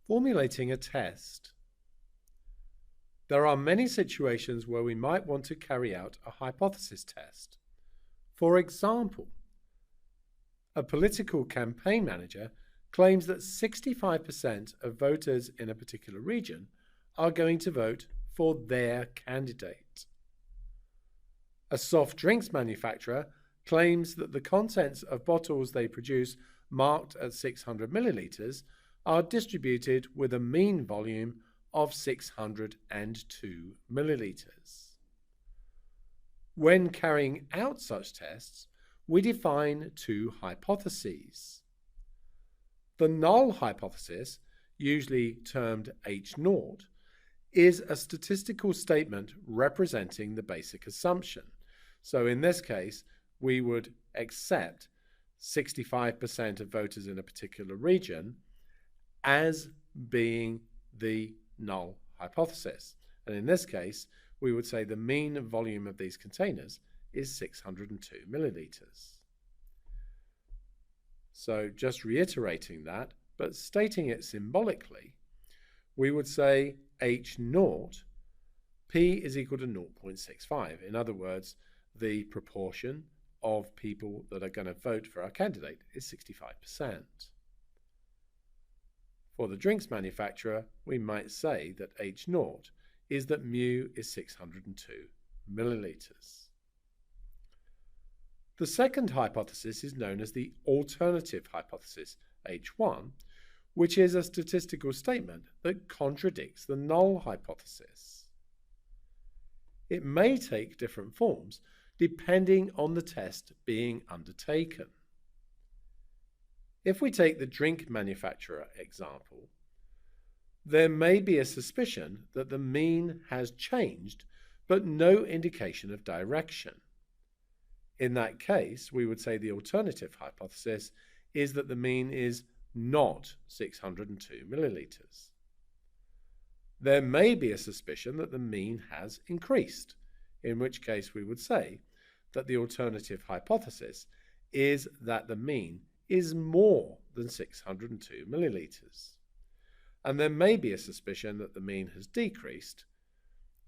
Formulating a test. There are many situations where we might want to carry out a hypothesis test. For example, a political campaign manager claims that 65% of voters in a particular region are going to vote for their candidate. A soft drinks manufacturer claims that the contents of bottles they produce marked at 600 millilitres are distributed with a mean volume of 602 millilitres. When carrying out such tests, we define two hypotheses. The null hypothesis, usually termed H0, is a statistical statement representing the basic assumption. So in this case, we would accept 65% of voters in a particular region as being the null hypothesis. And in this case, we would say the mean volume of these containers is 602 millilitres. So just reiterating that, but stating it symbolically, we would say H0, P is equal to 0.65. In other words, the proportion of people that are going to vote for our candidate is 65%. For the drinks manufacturer, we might say that H0 is that mu is 602 millilitres. The second hypothesis is known as the alternative hypothesis, H1, which is a statistical statement that contradicts the null hypothesis. It may take different forms depending on the test being undertaken. If we take the drink manufacturer example, there may be a suspicion that the mean has changed, but no indication of direction. In that case, we would say the alternative hypothesis is that the mean is not 602 millilitres. There may be a suspicion that the mean has increased, in which case we would say that the alternative hypothesis is that the mean is more than 602 millilitres. And there may be a suspicion that the mean has decreased,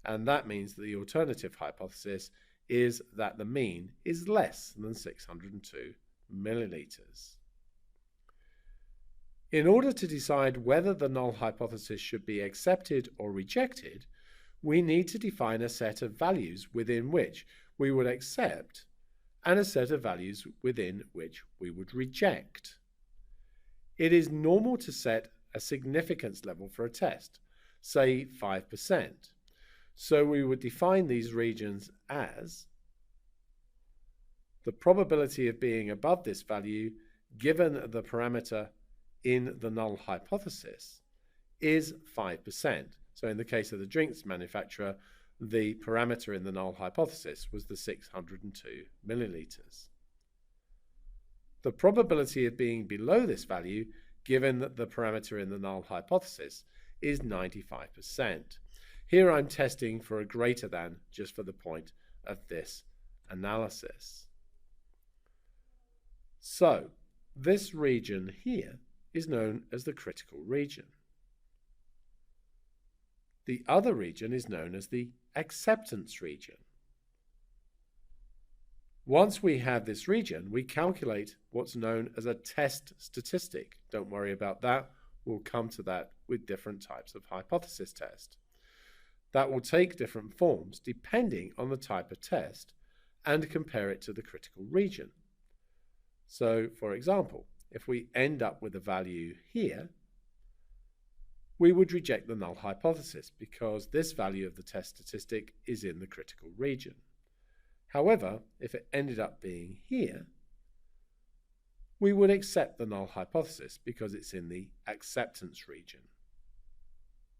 and that means that the alternative hypothesis is that the mean is less than 602 millilitres. In order to decide whether the null hypothesis should be accepted or rejected, we need to define a set of values within which we would accept and a set of values within which we would reject. It is normal to set a significance level for a test, say 5%. So we would define these regions as the probability of being above this value given the parameter in the null hypothesis is 5%. So in the case of the drinks manufacturer, the parameter in the null hypothesis was the 602 millilitres. The probability of being below this value, given that the parameter in the null hypothesis, is 95%. Here I'm testing for a greater than just for the point of this analysis. So this region here is known as the critical region. The other region is known as the acceptance region. Once we have this region, we calculate what's known as a test statistic. Don't worry about that. We'll come to that with different types of hypothesis test. That will take different forms depending on the type of test and compare it to the critical region. So, for example, if we end up with a value here, we would reject the null hypothesis because this value of the test statistic is in the critical region. However, if it ended up being here, we would accept the null hypothesis because it's in the acceptance region.